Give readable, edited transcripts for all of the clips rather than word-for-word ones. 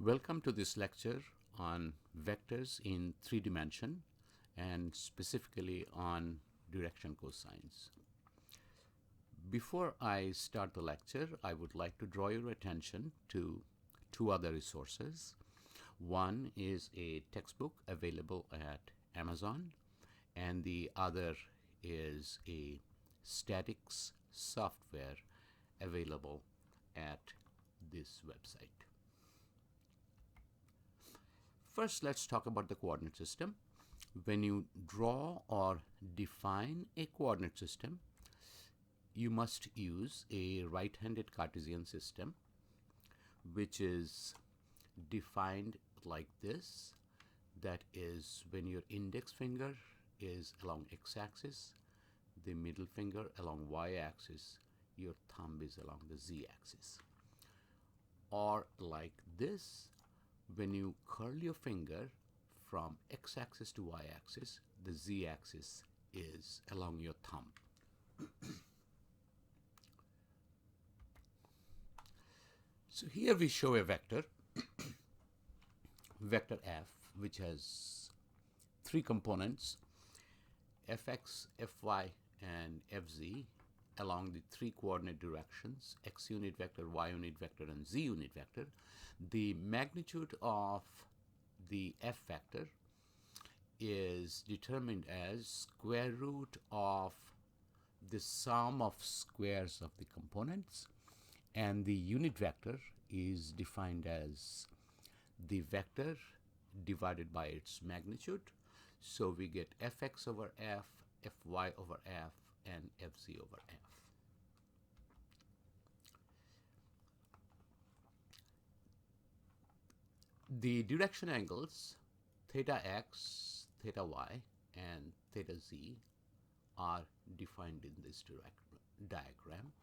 Welcome to this lecture on vectors in three dimension and specifically on direction cosines. Before I start the lecture, I would like to draw your attention to two other resources. One is a textbook available at Amazon, and the other is a statics software available at this website. First, let's talk about the coordinate system. When you draw or define a coordinate system, you must use a right-handed Cartesian system, which is defined like this. That is, when your index finger is along x-axis, the middle finger along y-axis, your thumb is along the z-axis. Or like this, when you curl your finger from x-axis to y-axis, the z-axis is along your thumb. So here we show a vector, vector f, which has three components, fx, fy, and fz, along the three coordinate directions, x unit vector, y unit vector, and z unit vector. The magnitude of the f vector is determined as square root of the sum of squares of the components, and the unit vector is defined as the vector divided by its magnitude. So we get fx over f, fy over f, and fz over f. The direction angles theta x, theta y, and theta z are defined in this diagram,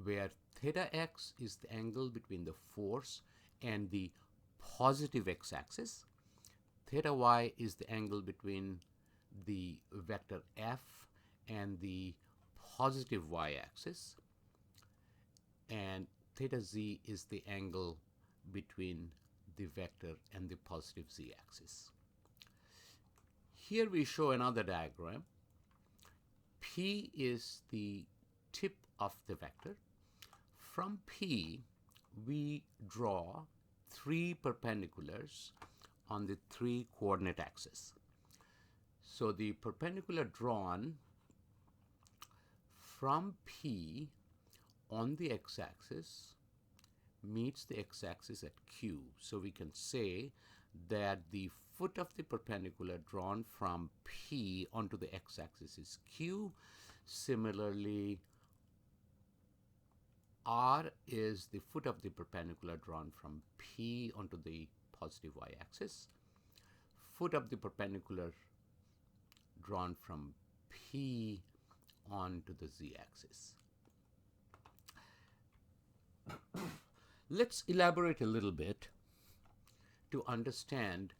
where theta x is the angle between the force and the positive x-axis. Theta y is the angle between the vector f and the positive y-axis. And theta z is the angle between the vector and the positive z-axis. Here we show another diagram. P is the tip of the vector. From P, we draw three perpendiculars on the three coordinate axes. So the perpendicular drawn from P on the x-axis meets the x-axis at Q. So we can say that the foot of the perpendicular drawn from P onto the x-axis is Q. Similarly, R is the foot of the perpendicular drawn from P onto the positive y-axis. Foot of the perpendicular drawn from P onto the z-axis. Let's elaborate a little bit to understand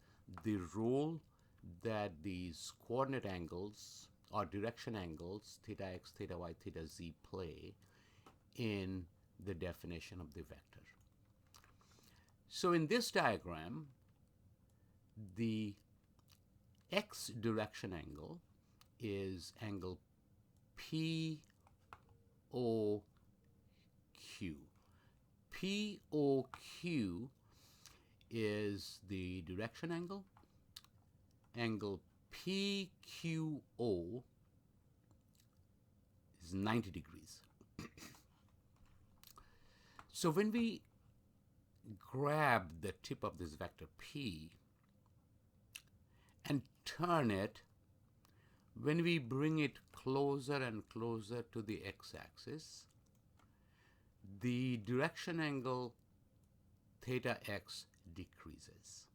the role that these coordinate angles or direction angles, theta x, theta y, theta z, play in the definition of the vector. So in this diagram, the x direction angle is angle POQ. POQ is the direction angle. Angle PQO is 90 degrees. So when we grab the tip of this vector P and turn it, when we bring it closer and closer to the x-axis, the direction angle theta x decreases.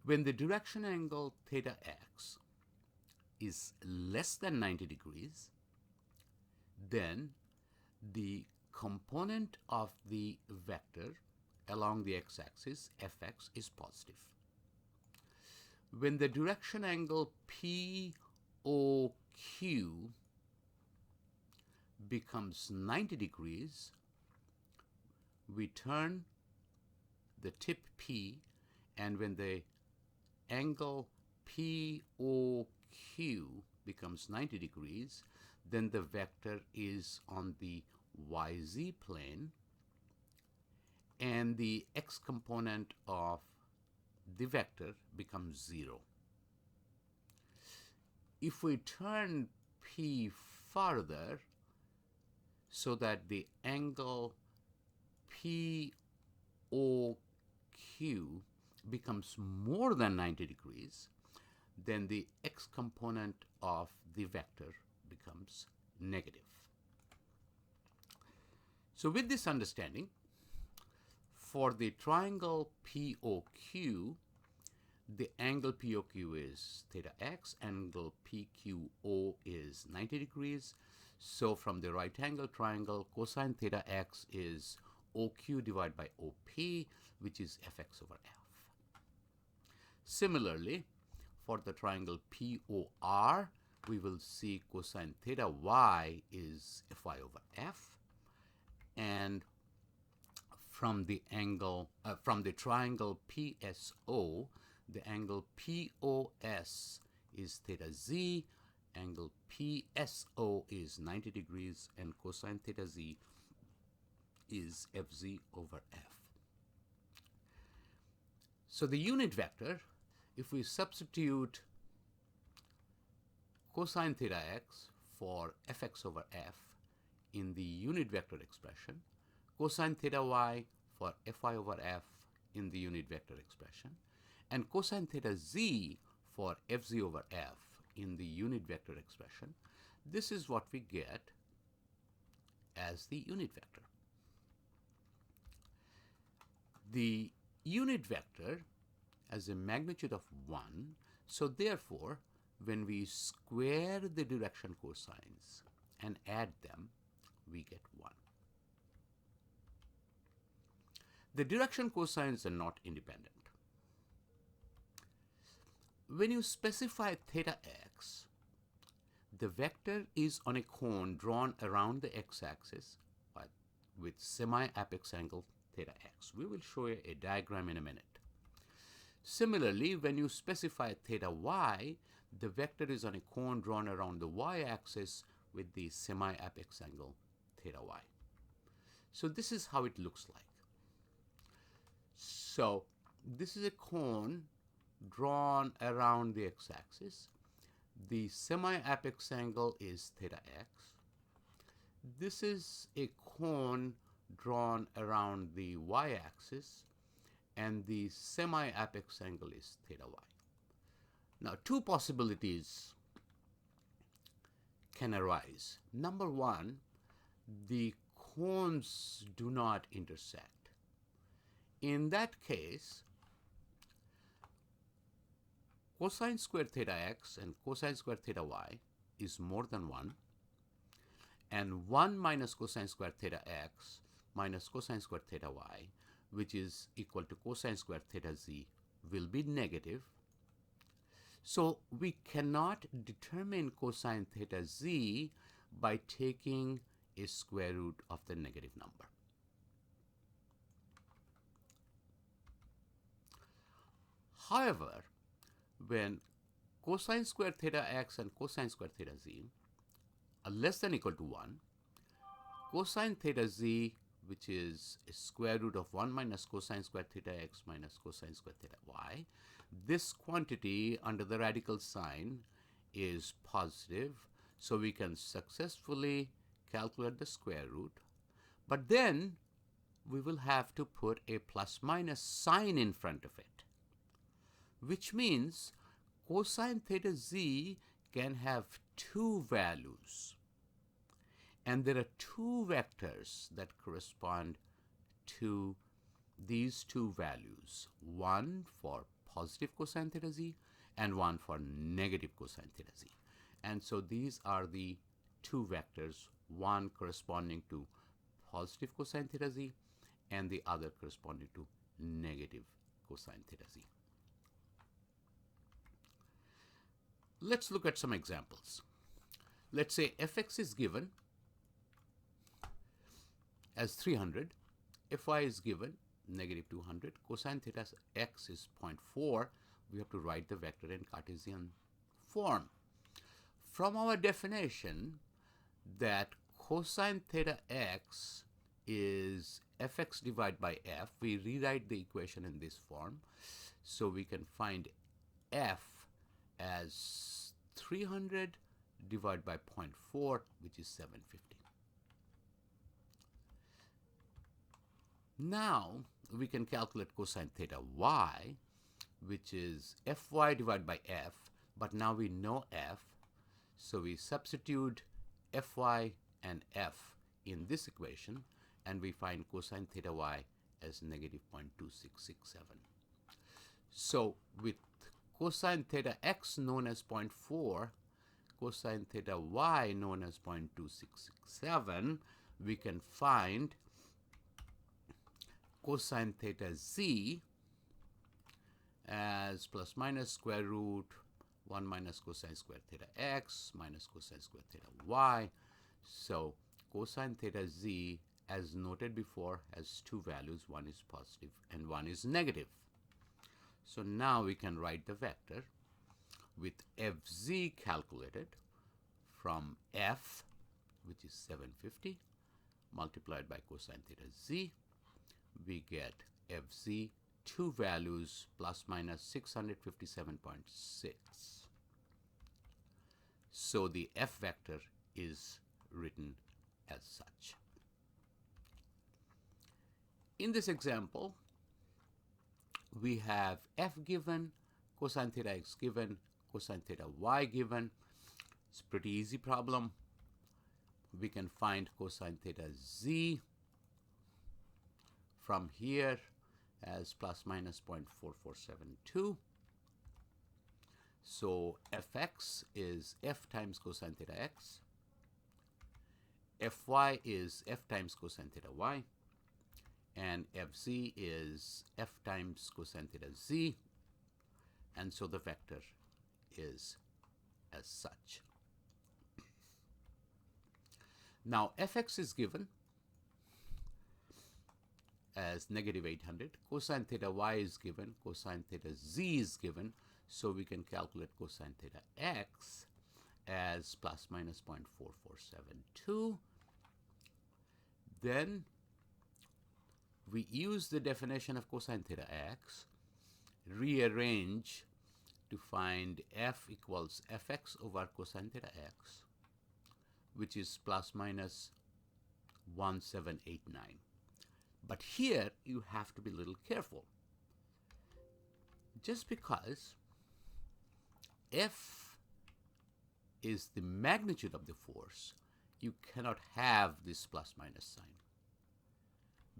When the direction angle theta x is less than 90 degrees, then the component of the vector along the x-axis, fx, is positive. When the direction angle POQ becomes 90 degrees, we turn the tip P, and when the angle POQ becomes 90 degrees, then the vector is on the YZ plane, and the x component of the vector becomes 0. If we turn P further so that the angle POQ becomes more than 90 degrees, then the x component of the vector becomes negative. So with this understanding, for the triangle POQ, the angle POQ is theta x, angle PQO is 90 degrees. So from the right angle triangle, cosine theta x is OQ divided by OP, which is fx over f. Similarly, for the triangle POR, we will see cosine theta y is fy over f, and from the triangle PSO, the angle POS is theta z, angle PSO is 90 degrees, and cosine theta z is fz over f. So the unit vector, if we substitute cosine theta x for fx over f in the unit vector expression, cosine theta y for fy over f in the unit vector expression, and cosine theta z for fz over f in the unit vector expression, this is what we get as the unit vector. The unit vector has a magnitude of 1, so therefore, when we square the direction cosines and add them, we get 1. The direction cosines are not independent. When you specify theta x, the vector is on a cone drawn around the x-axis with semi-apex angle theta x. We will show you a diagram in a minute. Similarly, when you specify theta y, the vector is on a cone drawn around the y-axis with the semi-apex angle theta y. So this is how it looks like. So this is a cone drawn around the x-axis. The semi-apex angle is theta x. This is a cone drawn around the y-axis, and the semi-apex angle is theta y. Now, two possibilities can arise. Number one, the cones do not intersect. In that case, cosine squared theta x and cosine squared theta y is more than 1, and 1 minus cosine squared theta x minus cosine squared theta y, which is equal to cosine squared theta z, will be negative. So we cannot determine cosine theta z by taking a square root of the negative number. However, when cosine squared theta x and cosine squared theta z are less than or equal to 1, cosine theta z, which is a square root of 1 minus cosine squared theta x minus cosine squared theta y, this quantity under the radical sign is positive, so we can successfully calculate the square root. But then we will have to put a plus minus sign in front of it, which means cosine theta z can have two values. And there are two vectors that correspond to these two values, one for positive cosine theta z and one for negative cosine theta z. And so these are the two vectors, one corresponding to positive cosine theta z and the other corresponding to negative cosine theta z. Let's look at some examples. Let's say fx is given as 300, fy is given negative 200. Cosine theta x is 0.4. We have to write the vector in Cartesian form. From our definition that cosine theta x is fx divided by f, we rewrite the equation in this form. So we can find f as 300 divided by 0.4, which is 750. Now we can calculate cosine theta y, which is fy divided by f, but now we know f, so we substitute fy and f in this equation, and we find cosine theta y as negative 0.2667. So with cosine theta x known as 0.4, cosine theta y known as 0.2667, we can find cosine theta z as plus minus square root 1 minus cosine square theta x minus cosine square theta y. So cosine theta z, as noted before, has two values. One is positive and one is negative. So now we can write the vector with fz calculated from f, which is 750, multiplied by cosine theta z. We get fz, two values, plus minus 657.6. So the f vector is written as such. In this example, we have f given, cosine theta x given, cosine theta y given. It's a pretty easy problem. We can find cosine theta z from here as plus minus 0.4472. So fx is f times cosine theta x, fy is f times cosine theta y, and fz is f times cosine theta z, and so the vector is as such. Now fx is given as negative 800, cosine theta y is given, cosine theta z is given, so we can calculate cosine theta x as plus minus 0.4472. Then we use the definition of cosine theta x, rearrange to find f equals fx over cosine theta x, which is plus minus 1789. But here you have to be a little careful. Just because f is the magnitude of the force, you cannot have this plus minus sign,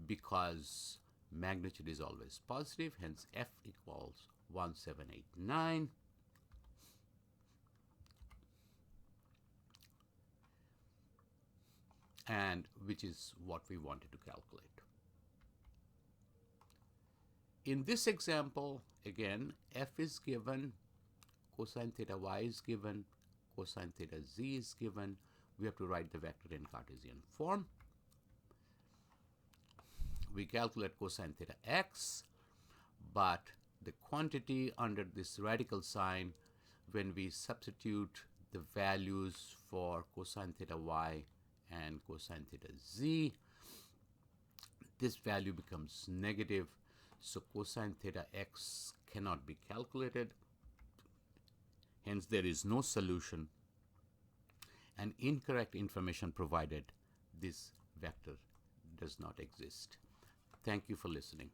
because magnitude is always positive, hence f equals 1789. And which is what we wanted to calculate. In this example, again, f is given, cosine theta y is given, cosine theta z is given. We have to write the vector in Cartesian form. We calculate cosine theta x, but the quantity under this radical sign, when we substitute the values for cosine theta y and cosine theta z, this value becomes negative. So cosine theta x cannot be calculated. Hence, there is no solution. And incorrect information provided, this vector does not exist. Thank you for listening.